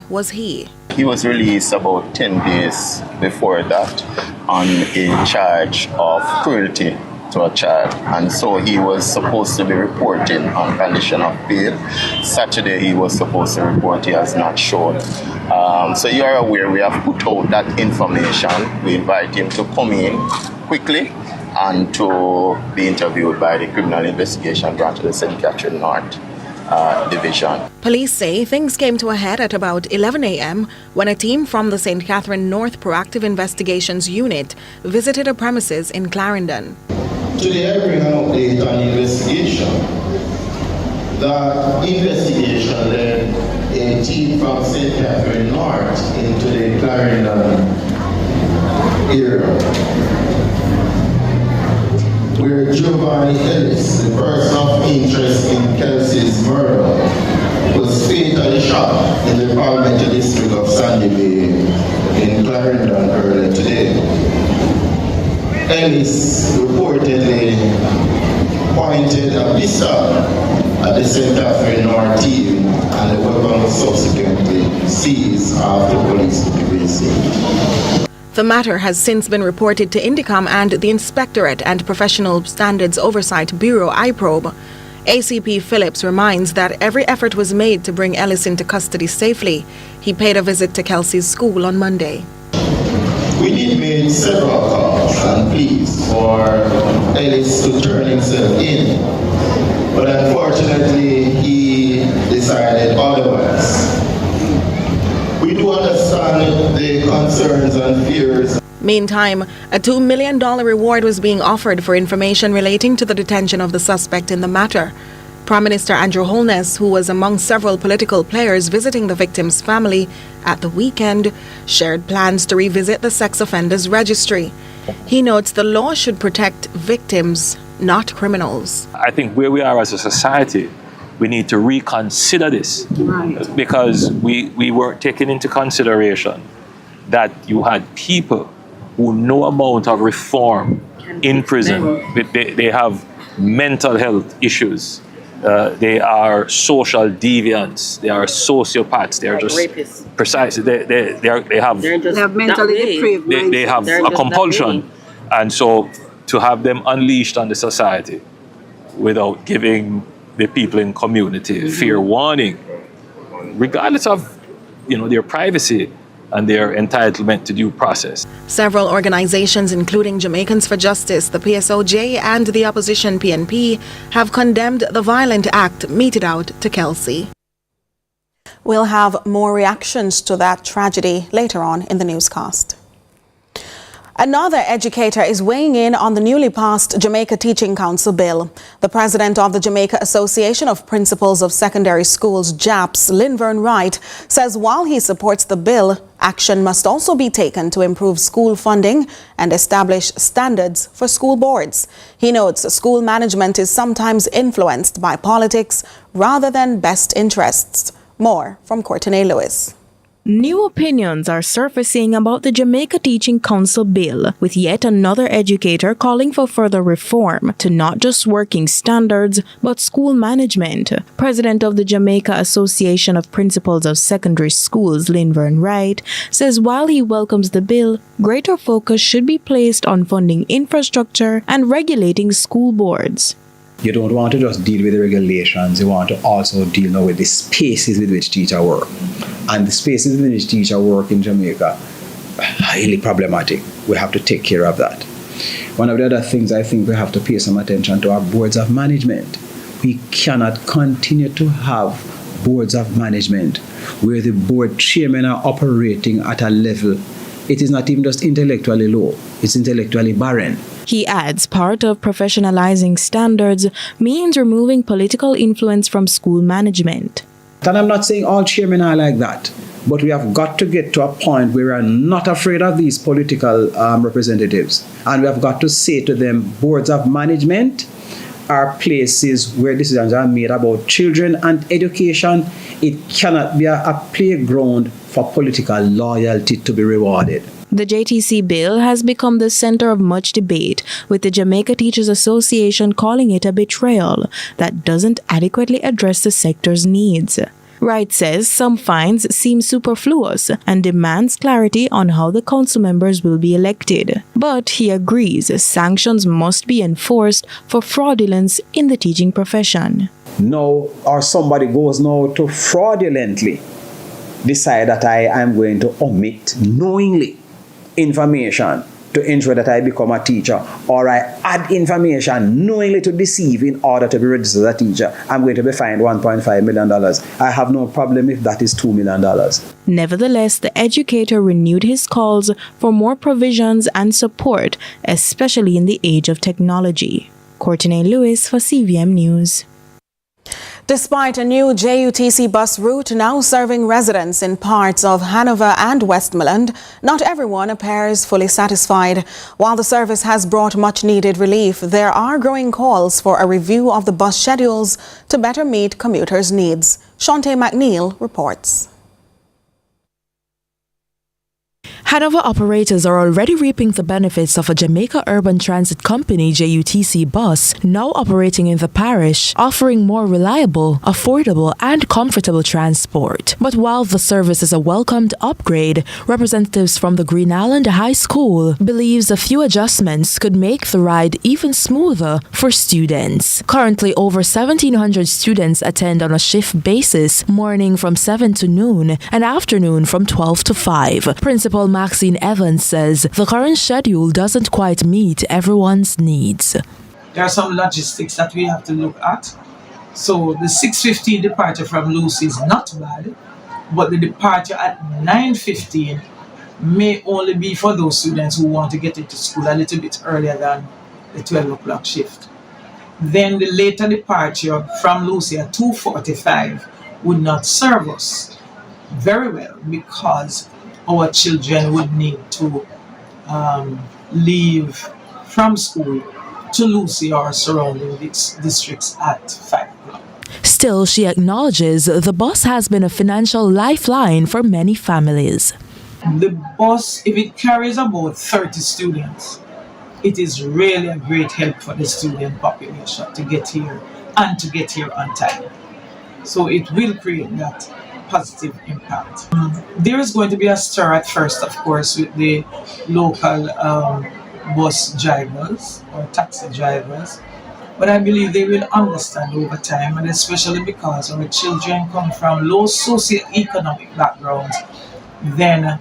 was he? He was released about 10 days before that on a charge of cruelty to a child, and so he was supposed to be reporting on condition of bail. Saturday he was supposed to report, he has not shown. So you are aware we have put out that information. We invite him to come in quickly and to be interviewed by the Criminal Investigation Branch of the St. Catherine North Division. Police say things came to a head at about 11 a.m. when a team from the St. Catherine North Proactive Investigations Unit visited a premises in Clarendon. Today I bring an update on the investigation. The investigation led a team from St. Catherine North into the Clarendon area, where Giovanni Ellis, the person of interest in Kelsey's murder, was fatally shot in the parliamentary district of Sandy Bay in Clarendon earlier today. Ellis reportedly pointed a pistol at the St. Catherine North team, and the weapon was subsequently seized after police took the scene. The matter has since been reported to Indicom and the Inspectorate and Professional Standards Oversight Bureau IPROBE. ACP Phillips reminds that every effort was made to bring Ellis into custody safely. He paid a visit to Kelsey's school on Monday. We did make several calls and pleas for Ellis to turn himself in, but unfortunately he decided otherwise. We do understand the concerns and fears. Meantime, a $2 million reward was being offered for information relating to the detention of the suspect in the matter. Prime Minister Andrew Holness, who was among several political players visiting the victim's family at the weekend, shared plans to revisit the sex offenders registry. He notes the law should protect victims, not criminals. I think where we are as a society, we need to reconsider this, because we weren't taking into consideration that you had people who no amount of reform in prison. They have mental health issues. They are social deviants. They are sociopaths. They are just rapists. Precisely. They have mentally depraved. They have a compulsion, and so to have them unleashed on the society without giving the people in community fair warning, regardless of their privacy and their entitlement to due process. Several organizations, including Jamaicans for Justice, the PSOJ, and the opposition PNP, have condemned the violent act meted out to Kelsey. We'll have more reactions to that tragedy later on in the newscast. Another educator is weighing in on the newly passed Jamaica Teaching Council bill. The president of the Jamaica Association of Principals of Secondary Schools, JAPS, Linvern Wright, says while he supports the bill, action must also be taken to improve school funding and establish standards for school boards. He notes school management is sometimes influenced by politics rather than best interests. More from Courtney Lewis. New opinions are surfacing about the Jamaica Teaching Council bill, with yet another educator calling for further reform to not just working standards, but school management. President of the Jamaica Association of Principals of Secondary Schools, Linvern Wright, says while he welcomes the bill, greater focus should be placed on funding infrastructure and regulating school boards. You don't want to just deal with the regulations, you want to also deal now with the spaces with which teachers work. And the spaces with which teachers work in Jamaica, highly problematic. We have to take care of that. One of the other things I think we have to pay some attention to are boards of management. We cannot continue to have boards of management where the board chairmen are operating at a level, it is not even just intellectually low, it's intellectually barren. He adds part of professionalizing standards means removing political influence from school management. And I'm not saying all chairmen are like that, but we have got to get to a point where we are not afraid of these political representatives. And we have got to say to them, boards of management are places where decisions are made about children and education. It cannot be a playground for political loyalty to be rewarded. The JTC bill has become the center of much debate, with the Jamaica Teachers Association calling it a betrayal that doesn't adequately address the sector's needs. Wright says some fines seem superfluous and demands clarity on how the council members will be elected. But he agrees sanctions must be enforced for fraudulence in the teaching profession. Now, or somebody goes now to fraudulently decide that I am going to omit knowingly information to ensure that I become a teacher, or I add information knowingly to deceive in order to be registered as a teacher, I'm going to be fined $1.5 million. I have no problem if that is $2 million. Nevertheless, the educator renewed his calls for more provisions and support, especially in the age of technology. Courtney Lewis for CVM News. Despite a new JUTC bus route now serving residents in parts of Hanover and Westmoreland, not everyone appears fully satisfied. While the service has brought much needed relief, there are growing calls for a review of the bus schedules to better meet commuters' needs. Shante McNeil reports. Hanover operators are already reaping the benefits of a Jamaica Urban Transit Company JUTC bus now operating in the parish, offering more reliable, affordable and comfortable transport. But while the service is a welcomed upgrade, representatives from the Green Island High School believes a few adjustments could make the ride even smoother for students. Currently, over 1,700 students attend on a shift basis, morning from 7 to noon and afternoon from 12 to 5. Principal Maxine Evans says the current schedule doesn't quite meet everyone's needs. There are some logistics that we have to look at. So the 6:15 departure from Lucy is not bad, but the departure at 9:15 may only be for those students who want to get into school a little bit earlier than the 12 o'clock shift. Then the later departure from Lucy at 2:45 would not serve us very well because our children would need to leave from school to Lucy or surrounding districts at 5 o'clock. Still, she acknowledges the bus has been a financial lifeline for many families. The bus, if it carries about 30 students, it is really a great help for the student population to get here and to get here on time. So it will create that positive impact. There is going to be a stir at first, of course, with the local bus drivers or taxi drivers, but I believe they will understand over time, and especially because our children come from low socioeconomic backgrounds, then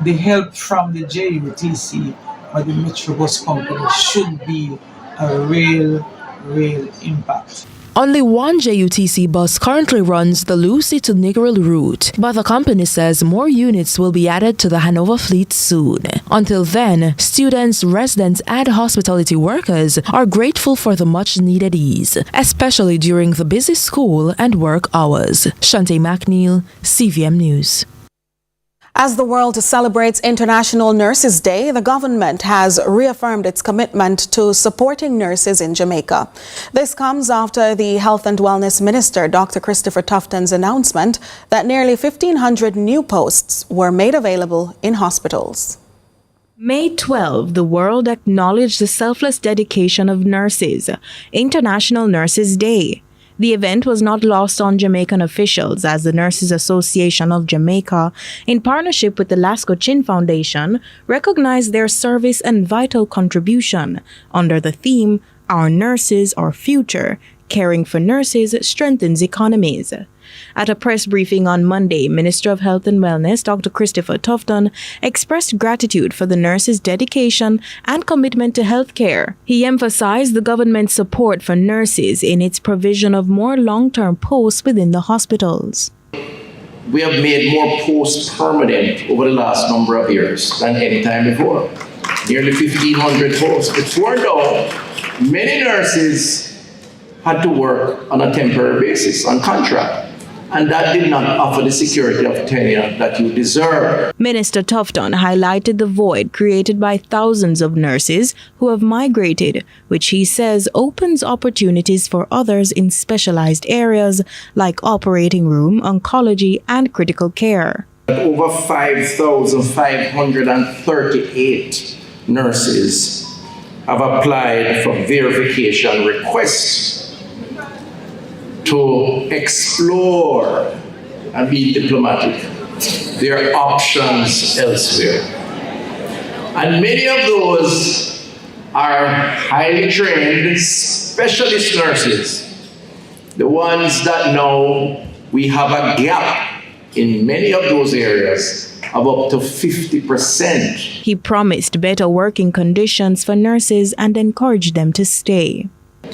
the help from the JUTC or the Metrobus company should be a real impact. Only one JUTC bus currently runs the Lucy to Negril route, but the company says more units will be added to the Hanover fleet soon. Until then, students, residents and hospitality workers are grateful for the much-needed ease, especially during the busy school and work hours. Shante McNeil, CVM News. As the world celebrates International Nurses Day, the government has reaffirmed its commitment to supporting nurses in Jamaica. This comes after the Health and Wellness Minister, Dr. Christopher Tufton's announcement that nearly 1,500 new posts were made available in hospitals. May 12, the world acknowledged the selfless dedication of nurses, International Nurses Day. The event was not lost on Jamaican officials as the Nurses Association of Jamaica, in partnership with the Lasco Chin Foundation, recognized their service and vital contribution under the theme, Our Nurses, Our Future, Caring for Nurses Strengthens Economies. At a press briefing on Monday, Minister of Health and Wellness Dr. Christopher Tufton expressed gratitude for the nurses' dedication and commitment to health care. He emphasized the government's support for nurses in its provision of more long-term posts within the hospitals. We have made more posts permanent over the last number of years than any time before. Nearly 1,500 posts. Before now, many nurses had to work on a temporary basis, on contract. And that did not offer the security of tenure that you deserve. Minister Tufton highlighted the void created by thousands of nurses who have migrated, which he says opens opportunities for others in specialized areas like operating room, oncology, and critical care. Over 5,538 nurses have applied for verification requests to explore and be diplomatic. There are options elsewhere. And many of those are highly trained specialist nurses, the ones that know we have a gap in many of those areas of up to 50%. He promised better working conditions for nurses and encouraged them to stay.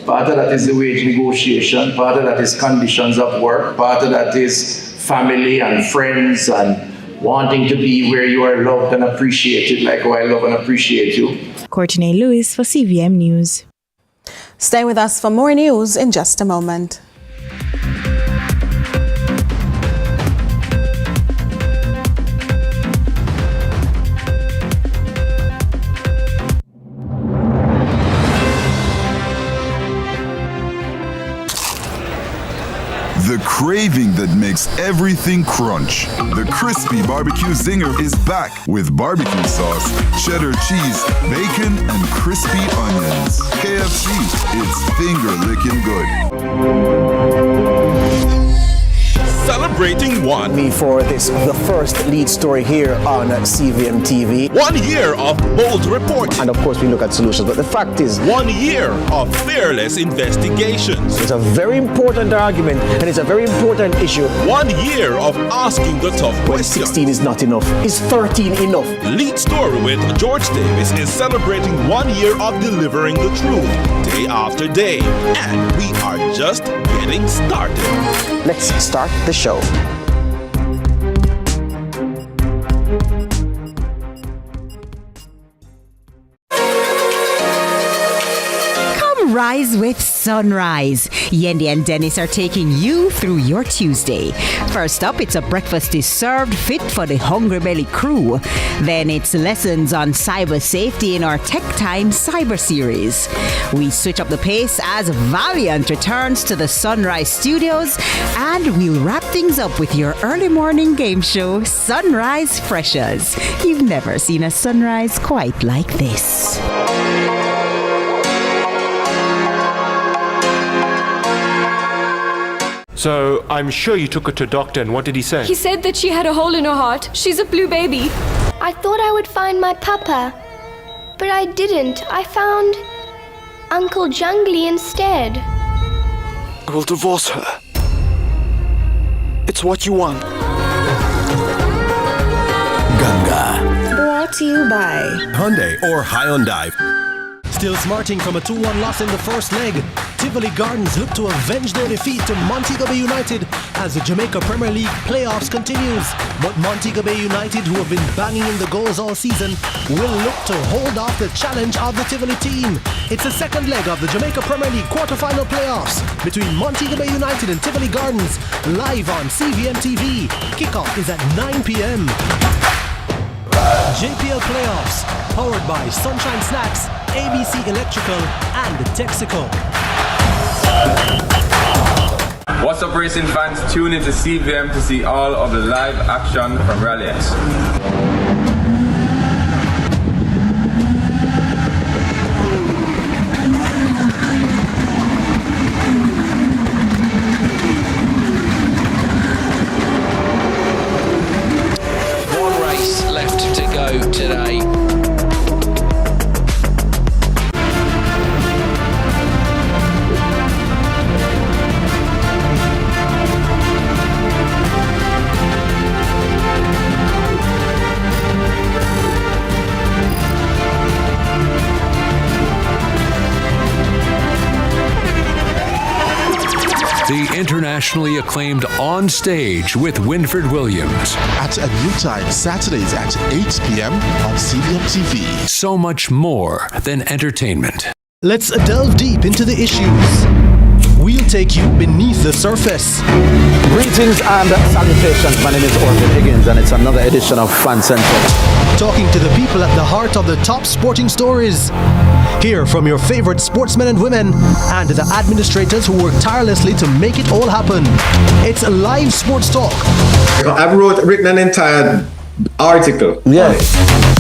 Part of that is the wage negotiation, part of that is conditions of work, part of that is family and friends and wanting to be where you are loved and appreciated like how I love and appreciate you. Courtney Lewis for CVM News. Stay with us for more news in just a moment. The craving that makes everything crunch. The crispy barbecue zinger is back with barbecue sauce, cheddar cheese, bacon, and crispy onions. KFC, it's finger-licking good. Celebrating one. Before this, the first lead story here on CVM TV. 1 year of bold reporting. And of course, we look at solutions. But the fact is, 1 year of fearless investigations. It's a very important argument and it's a very important issue. 1 year of asking the tough questions. 16 is not enough. Is 13 enough? Lead story with George Davis is celebrating 1 year of delivering the truth day after day. And we are just getting started. Let's start the show. Rise with Sunrise. Yendi and Dennis are taking you through your Tuesday. First up, it's a breakfast is served fit for the hungry belly crew. Then it's lessons on cyber safety in our Tech Time Cyber Series. We switch up the pace as Valiant returns to the Sunrise Studios, and we'll wrap things up with your early morning game show, Sunrise Freshers. You've never seen a sunrise quite like this. So, I'm sure you took her to a doctor, and what did he say? He said that she had a hole in her heart. She's a blue baby. I thought I would find my papa, but I didn't. I found Uncle Jungly instead. I will divorce her. It's what you want. Ganga. Brought to you by Hyundai or Hyundai. Still smarting from a 2-1 loss in the first leg, Tivoli Gardens look to avenge their defeat to Montego Bay United as the Jamaica Premier League playoffs continues. But Montego Bay United, who have been banging in the goals all season, will look to hold off the challenge of the Tivoli team. It's the second leg of the Jamaica Premier League quarter-final playoffs between Montego Bay United and Tivoli Gardens, live on CVM TV. Kickoff is at 9 p.m. JPL Playoffs, powered by Sunshine Snacks, ABC Electrical, and Texaco. What's up, racing fans? Tune into CVM to see all of the live action from Rally X. One race left to go today. The internationally acclaimed On Stage with Winford Williams. At a new time, Saturdays at 8 p.m. on CVM TV. So much more than entertainment. Let's delve deep into the issues. We'll take you beneath the surface. Greetings and salutations. My name is Orville Higgins, and it's another edition of Fan Central. Talking to the people at the heart of the top sporting stories. Hear from your favorite sportsmen and women and the administrators who work tirelessly to make it all happen. It's live sports talk. I've written an entire article. Yeah.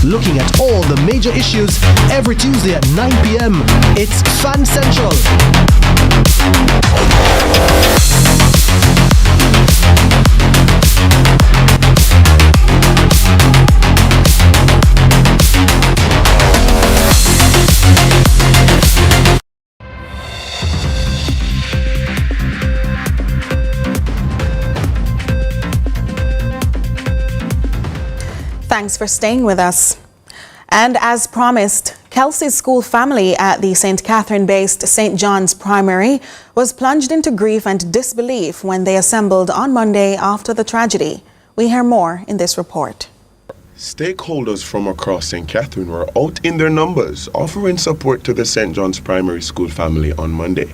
Looking at all the major issues every Tuesday at 9 p.m. It's Fan Central. Thanks for staying with us. And as promised, Kelsey's school family at the St. Catherine-based St. John's Primary was plunged into grief and disbelief when they assembled on Monday after the tragedy. We hear more in this report. Stakeholders from across St. Catherine were out in their numbers, offering support to the St. John's Primary School family on Monday.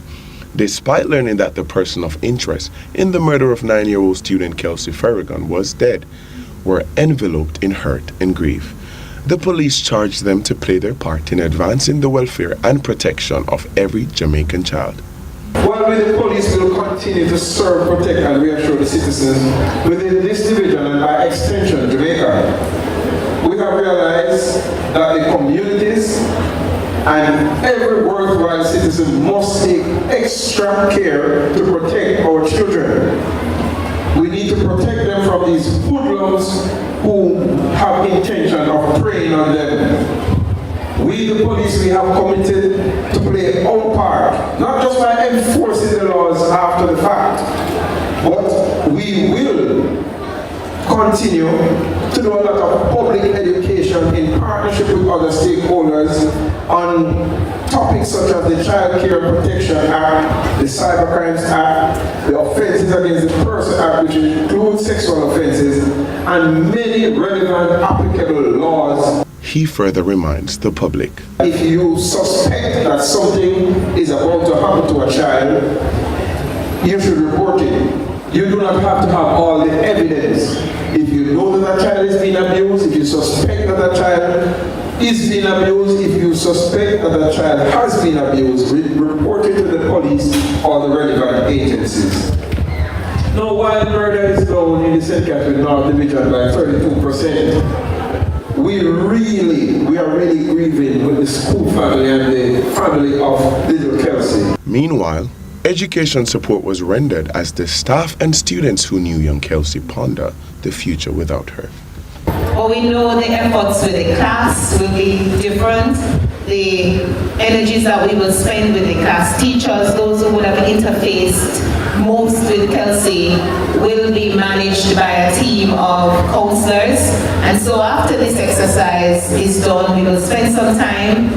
Despite learning that the person of interest in the murder of 9-year-old student Kelsey Farragon was dead, were enveloped in hurt and grief. The police charged them to play their part in advancing the welfare and protection of every Jamaican child. While we, the police, will continue to serve, protect, and reassure the citizens within this division and by extension Jamaica, we have realized that the communities and every worthwhile citizen must take extra care to protect our children. We need to protect them from these hoodlums who have intention of preying on them. We, the police, we have committed to play our part, not just by enforcing the laws after the fact, but we will continue to do a lot of public education in partnership with other stakeholders on topics such as the Child Care Protection Act, the Cybercrimes Act, the Offences Against the Person Act, which includes sexual offences, and many relevant applicable laws. He further reminds the public. If you suspect that something is about to happen to a child, you should report it. You do not have to have all the evidence. If you know that a child is being abused, if you suspect that a child is being abused, if you suspect that a child has been abused, report it to the police or the relevant agencies. Now, while murder is down in the St. Catherine North Division by 32%, we are really grieving with the school family and the family of little Kelsey. Meanwhile, education support was rendered as the staff and students who knew young Kelsey ponder the future without her. But we know the efforts with the class will be different. The energies that we will spend with the class teachers, those who would have interfaced most with Kelsey, will be managed by a team of counselors. And so after this exercise is done, we will spend some time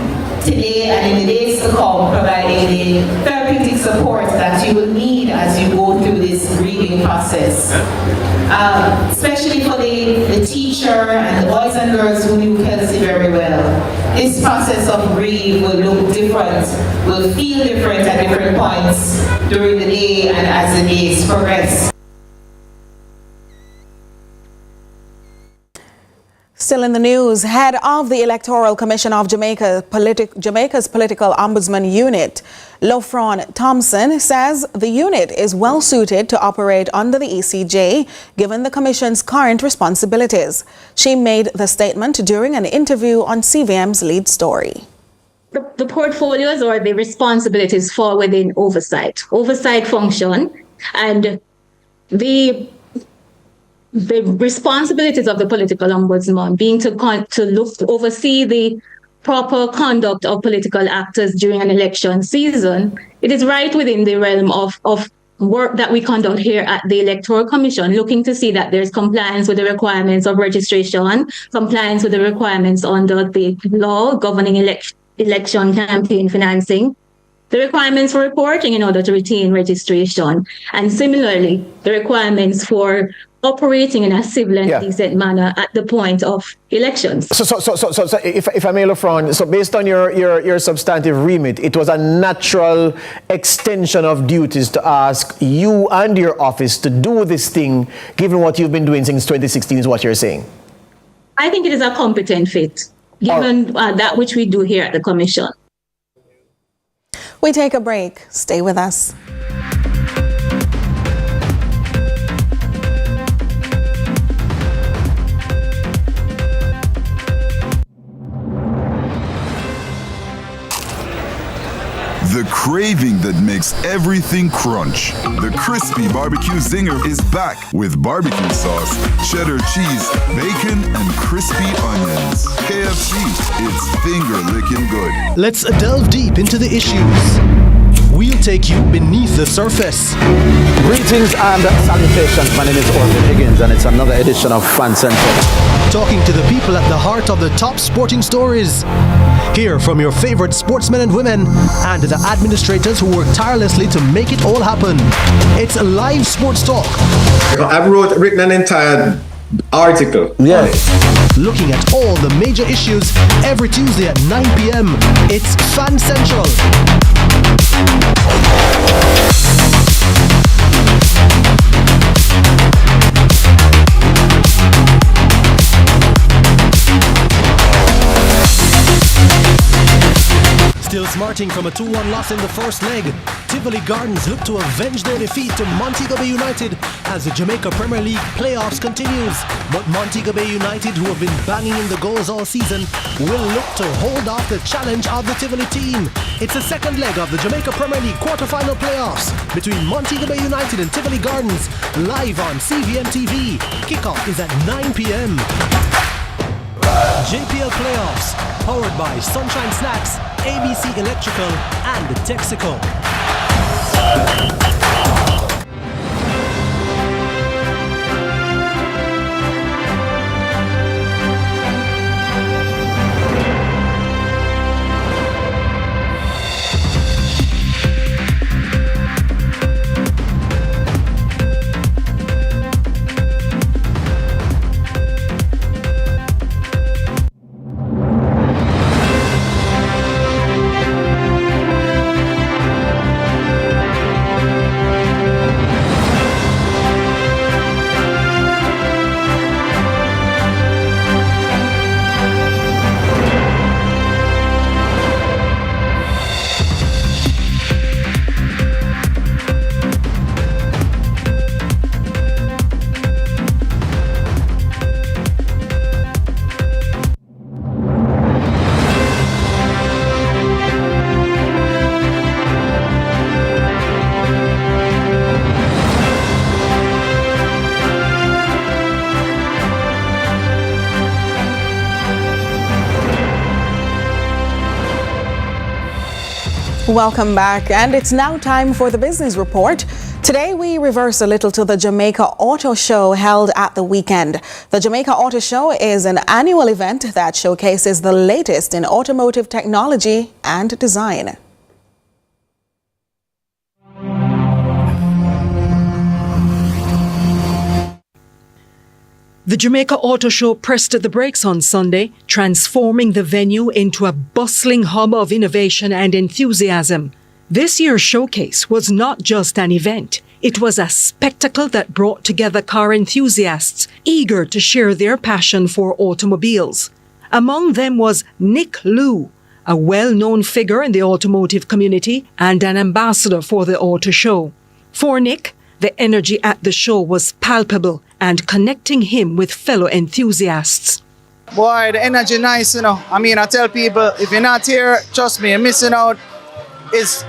today and in the days to come providing the therapeutic support that you will need as you go through this grieving process. Especially for the teacher and the boys and girls who knew Kelsey very well. This process of grief will look different, will feel different at different points during the day and as the days progress. Still in the news, head of the Electoral Commission of Jamaica's Political Ombudsman Unit, Lofron Thompson, says the unit is well suited to operate under the ECJ, given the Commission's current responsibilities. She made the statement during an interview on CVM's Lead Story. The portfolios or the responsibilities fall within oversight function, and the responsibilities of the political ombudsman being to oversee the proper conduct of political actors during an election season. It is right within the realm of work that we conduct here at the Electoral Commission, looking to see that there's compliance with the requirements of registration, compliance with the requirements under the law governing election campaign financing, the requirements for reporting in order to retain registration, and similarly, the requirements for operating in a civil and decent manner at the point of elections. So if I may, Lofron, so based on your substantive remit, it was a natural extension of duties to ask you and your office to do this thing, given what you've been doing since 2016, is what you're saying? I think it is a competent fit, given that which we do here at the Commission. We take a break. Stay with us. The craving that makes everything crunch. The crispy barbecue zinger is back with barbecue sauce, cheddar cheese, bacon, and crispy onions. KFC, it's finger-licking good. Let's delve deep into the issues. We'll take you beneath the surface. Greetings and salutations. My name is Orvin Higgins, and it's another edition of Fan Central. talking to the people at the heart of the top sporting stories. Hear from your favorite sportsmen and women and the administrators who work tirelessly to make it all happen. It's live sports talk. I've written an entire article. Yeah. Looking at all the major issues every Tuesday at 9 p.m. It's Fan Central. Still smarting from a 2-1 loss in the first leg, Tivoli Gardens look to avenge their defeat to Montego Bay United as the Jamaica Premier League playoffs continues. But Montego Bay United, who have been banging in the goals all season, will look to hold off the challenge of the Tivoli team. It's the second leg of the Jamaica Premier League quarter-final playoffs between Montego Bay United and Tivoli Gardens, live on CVM TV. Kickoff is at 9 p.m. JPL Playoffs, powered by Sunshine Snacks, ABC Electrical, and Texaco. Welcome back, and it's now time for the business report. Today we reverse a little to the Jamaica Auto Show held at the weekend. The Jamaica Auto Show is an annual event that showcases the latest in automotive technology and design. The Jamaica Auto Show pressed the brakes on Sunday, transforming the venue into a bustling hub of innovation and enthusiasm. This year's showcase was not just an event. It was a spectacle that brought together car enthusiasts eager to share their passion for automobiles. Among them was Nick Liu, a well-known figure in the automotive community and an ambassador for the Auto Show. For Nick, the energy at the show was palpable and connecting him with fellow enthusiasts. Boy, the energy nice, you know. I mean, I tell people, if you're not here, trust me, you're missing out. It's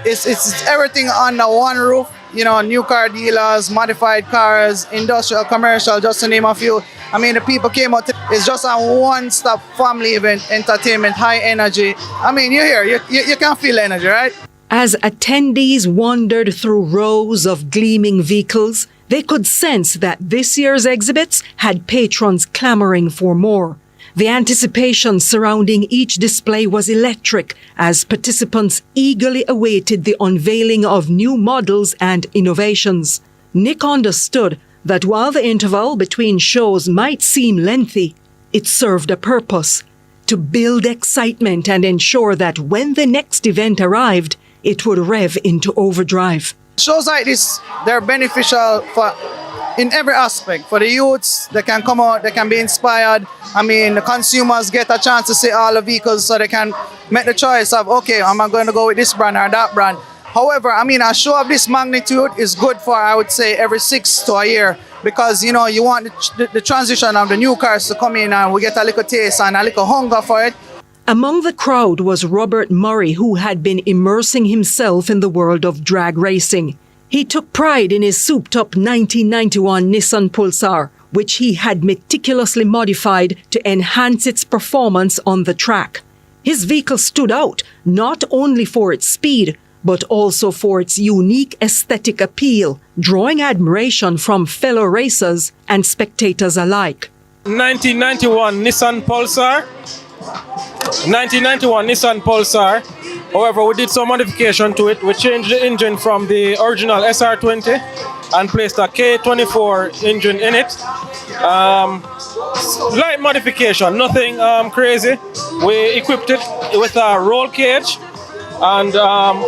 everything under one roof. You know, new car dealers, modified cars, industrial, commercial, just to name a few. I mean, the people came out. It's just a one-stop family event, entertainment, high energy. I mean, you're here. You can feel the energy, right? As attendees wandered through rows of gleaming vehicles, they could sense that this year's exhibits had patrons clamoring for more. The anticipation surrounding each display was electric as participants eagerly awaited the unveiling of new models and innovations. Nick understood that while the interval between shows might seem lengthy, it served a purpose: to build excitement and ensure that when the next event arrived, it would rev into overdrive. Shows like this, they're beneficial in every aspect. For the youths, they can come out, they can be inspired. I mean, the consumers get a chance to see all the vehicles so they can make the choice of, okay, am I going to go with this brand or that brand? However, I mean, a show of this magnitude is good for, I would say, every 6 to a year, because, you know, you want the transition of the new cars to come in and we get a little taste and a little hunger for it. Among the crowd was Robert Murray, who had been immersing himself in the world of drag racing. He took pride in his souped-up 1991 Nissan Pulsar, which he had meticulously modified to enhance its performance on the track. His vehicle stood out not only for its speed, but also for its unique aesthetic appeal, drawing admiration from fellow racers and spectators alike. 1991 Nissan Pulsar. 1991 Nissan Pulsar. However, we did some modification to it. We changed the engine from the original SR20 and placed a K24 engine in it. Light modification, nothing crazy. We equipped it with a roll cage and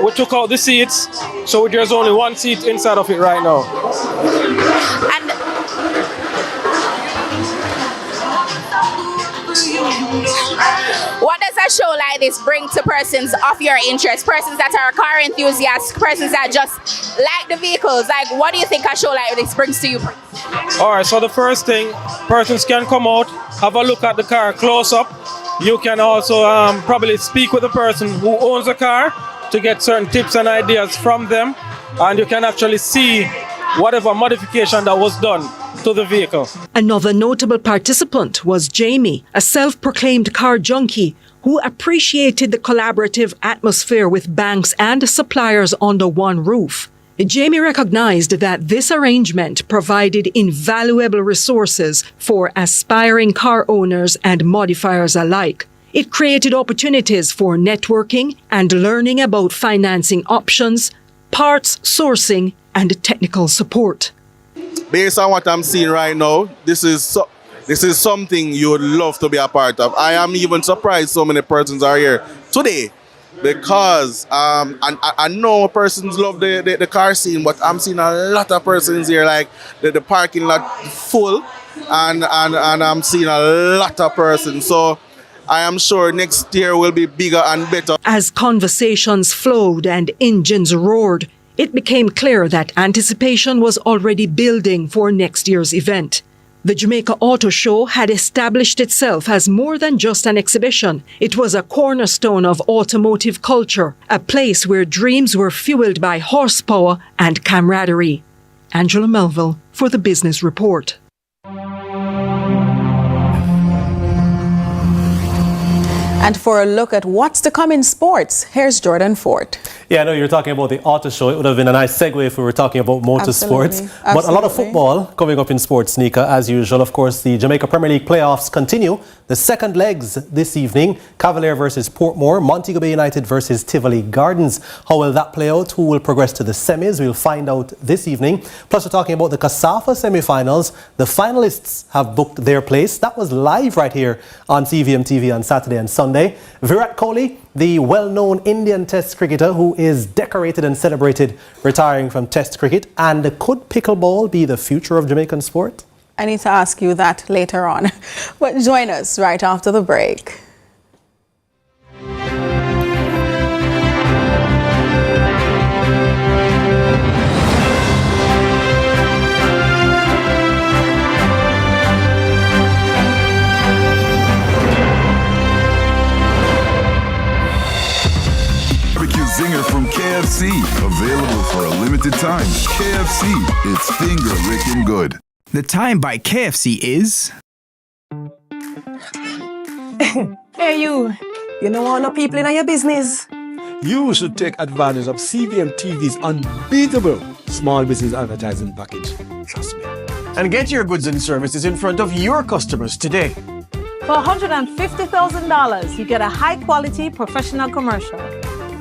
we took out the seats, so there's only one seat inside of it right now. And what does a show like this bring to persons of your interest? Persons that are car enthusiasts, persons that just like the vehicles. Like, what do you think a show like this brings to you? All right, so the first thing, persons can come out, have a look at the car close up. You can also probably speak with the person who owns the car to get certain tips and ideas from them. And you can actually see whatever modification that was done to the vehicle. Another notable participant was Jamie, a self-proclaimed car junkie who appreciated the collaborative atmosphere with banks and suppliers under one roof. Jamie recognized that this arrangement provided invaluable resources for aspiring car owners and modifiers alike. It created opportunities for networking and learning about financing options, parts sourcing, and technical support. Based on what I'm seeing right now, this is something you would love to be a part of. I am even surprised so many persons are here today because I know persons love the car scene, but I'm seeing a lot of persons here, like the parking lot full, and I'm seeing a lot of persons. So I am sure next year will be bigger and better. As conversations flowed and engines roared, it became clear that anticipation was already building for next year's event. The Jamaica Auto Show had established itself as more than just an exhibition. It was a cornerstone of automotive culture, a place where dreams were fueled by horsepower and camaraderie. Angela Melville for the Business Report. And for a look at what's to come in sports, here's Jordan Fort. Yeah, I know you're talking about the auto show. It would have been a nice segue if we were talking about motorsports. But a lot of football coming up in Sports Sneaker as usual. Of course, the Jamaica Premier League playoffs continue. The second legs this evening, Cavalier versus Portmore, Montego Bay United versus Tivoli Gardens. How will that play out? Who will progress to the semis? We'll find out this evening. Plus, we're talking about the CASAFA semi-finals. The finalists have booked their place. That was live right here on CVM TV on Saturday and Sunday. Virat Kohli, the well-known Indian Test cricketer who is decorated and celebrated retiring from Test cricket. And could pickleball be the future of Jamaican sport? I need to ask you that later on. But join us right after the break. Zinger from KFC. Available for a limited time. KFC, it's finger licking good. The time by KFC is... Hey you know all the people in your business? You should take advantage of CVM TV's unbeatable small business advertising package. Trust me. And get your goods and services in front of your customers today. For $150,000, you get a high-quality professional commercial.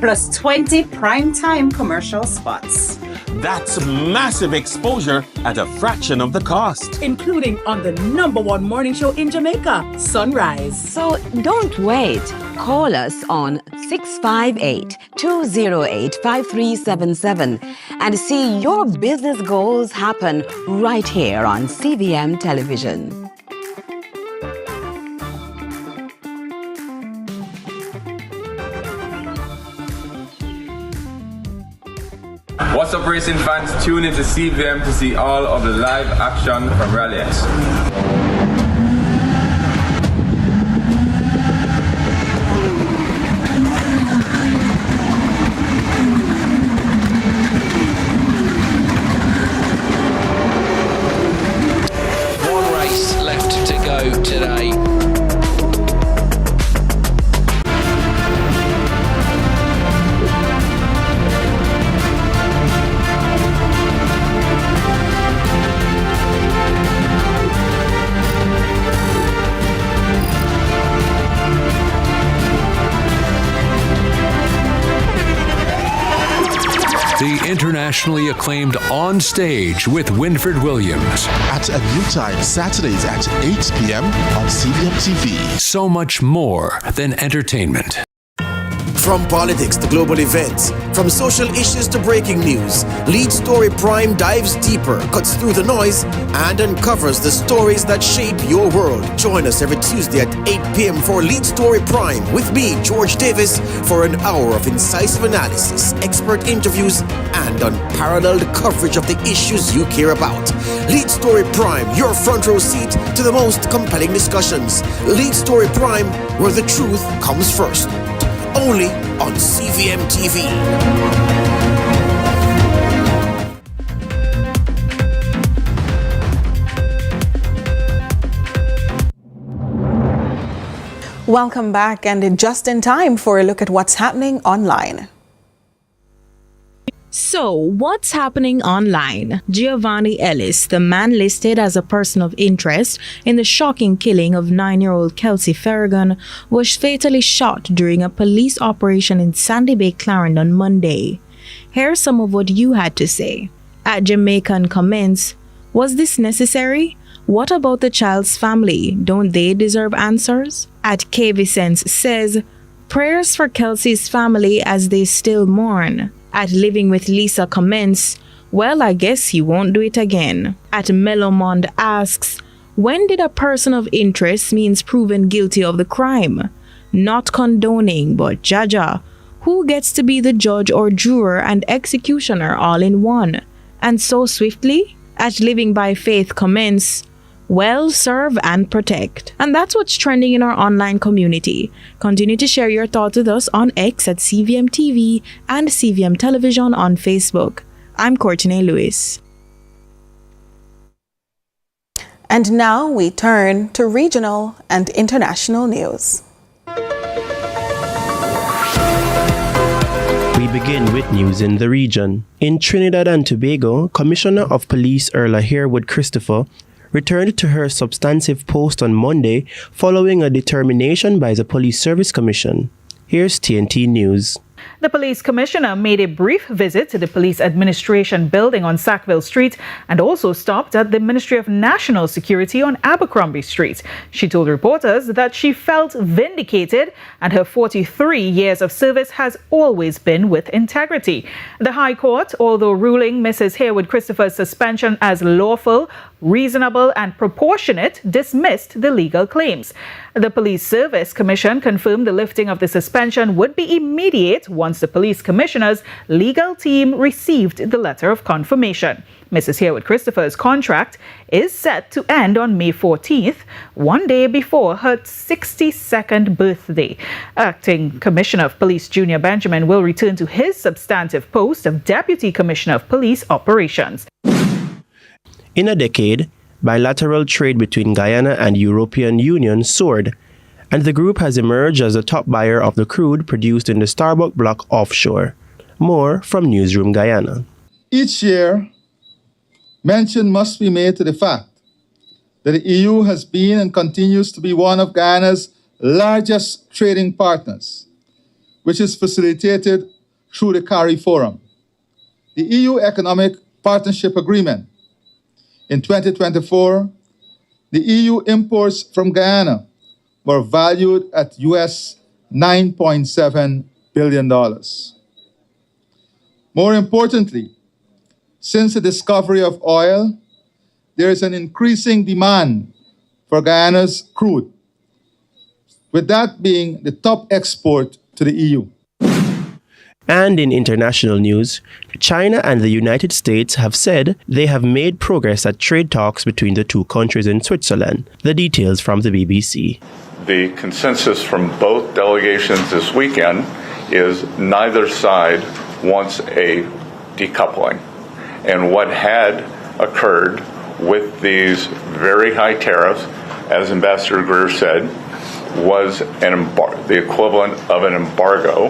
Plus 20 prime-time commercial spots. That's massive exposure at a fraction of the cost. Including on the #1 morning show in Jamaica, Sunrise. So don't wait. Call us on 658-208-5377 and see your business goals happen right here on CVM Television. What's up, racing fans? Tune into CVM to see all of the live action from Rally X. One race left to go today. The internationally acclaimed On Stage with Winford Williams. At a new time, Saturdays at 8 p.m. on CVM TV. So much more than entertainment. From politics to global events, from social issues to breaking news, Lead Story Prime dives deeper, cuts through the noise, and uncovers the stories that shape your world. Join us every Tuesday at 8 p.m. for Lead Story Prime with me, George Davis, for an hour of incisive analysis, expert interviews, and unparalleled coverage of the issues you care about. Lead Story Prime, your front row seat to the most compelling discussions. Lead Story Prime, where the truth comes first. Only on CVM TV. Welcome back, and just in time for a look at what's happening online. So, what's happening online? Giovanni Ellis, the man listed as a person of interest in the shocking killing of 9-year-old Kelsey Farragon, was fatally shot during a police operation in Sandy Bay, Clarendon on Monday. Here's some of what you had to say. At Jamaican comments, was this necessary? What about the child's family? Don't they deserve answers? At K. Vicens says, prayers for Kelsey's family as they still mourn. At Living with Lisa comments, well, I guess he won't do it again. At Melomond asks, when did a person of interest means proven guilty of the crime? Not condoning, but Jaja. Who gets to be the judge or juror and executioner all in one? And so swiftly? At Living by Faith comments, well, serve and protect. And that's what's trending in our online community. Continue to share your thoughts with us on X at CVM TV and CVM Television on Facebook. I'm Courtney Lewis. And now we turn to regional and international news. We begin with news in the region. In Trinidad and Tobago, Commissioner of Police Erla Harewood Christopher returned to her substantive post on Monday following a determination by the Police Service Commission. Here's TNT News. The police commissioner made a brief visit to the police administration building on Sackville Street and also stopped at the Ministry of National Security on Abercrombie Street. She told reporters that she felt vindicated and her 43 years of service has always been with integrity. The High Court, although ruling Mrs. Harewood Christopher's suspension as lawful, reasonable and proportionate, dismissed the legal claims. The Police Service Commission confirmed the lifting of the suspension would be immediate once the police commissioner's legal team received the letter of confirmation. Mrs. Harewood Christopher's contract is set to end on May 14th, one day before her 62nd birthday. Acting Commissioner of Police Junior Benjamin will return to his substantive post of Deputy Commissioner of Police Operations. In a decade, bilateral trade between Guyana and European Union soared, and the group has emerged as the top buyer of the crude produced in the Starbuck block offshore. More from Newsroom Guyana. Each year, mention must be made to the fact that the EU has been and continues to be one of Guyana's largest trading partners, which is facilitated through the CARI Forum. The EU Economic Partnership Agreement. In 2024, the EU imports from Guyana were valued at US $9.7 billion. More importantly, since the discovery of oil, there is an increasing demand for Guyana's crude, with that being the top export to the EU. And in international news, China and the United States have said they have made progress at trade talks between the two countries in Switzerland. The details from the BBC. The consensus from both delegations this weekend is neither side wants a decoupling. And what had occurred with these very high tariffs, as Ambassador Greer said, was the equivalent of an embargo,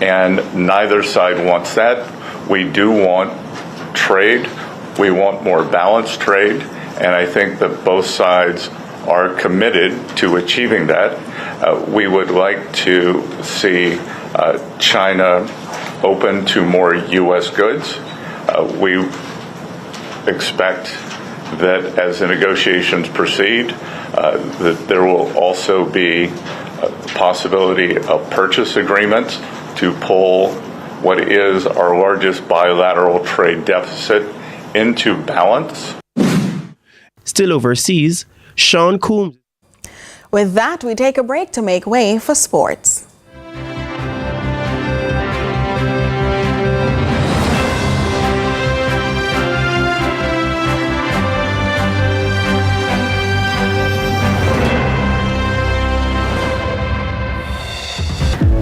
and neither side wants that. We do want trade. We want more balanced trade, and I think that both sides are committed to achieving that. We would like to see China open to more U.S. goods. We expect that as the negotiations proceed, that there will also be a possibility of purchase agreements to pull what is our largest bilateral trade deficit into balance. Still overseas, Sean Coombs. With that, we take a break to make way for sports.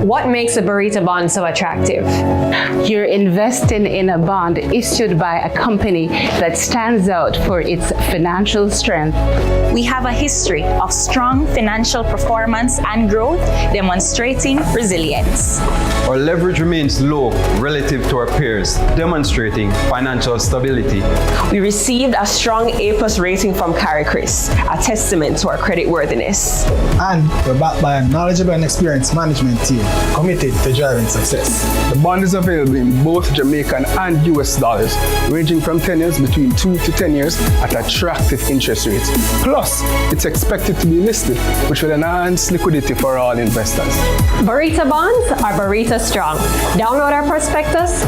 What makes a burrito bond so attractive? You're investing in a bond issued by a company that stands out for its financial strength. We have a history of strong financial performance and growth, demonstrating resilience. Our leverage remains low relative to our peers, demonstrating financial stability. We received a strong A+ rating from CARICRIS, a testament to our creditworthiness. And we're backed by a knowledgeable and experienced management team committed to driving success. The bond is available in both Jamaican and US dollars, ranging from tenures between 2 to 10 years at attractive interest rates. Plus, it's expected to be listed, which will enhance liquidity for all investors. Burrito bonds are burrito strong. Download our prospectus.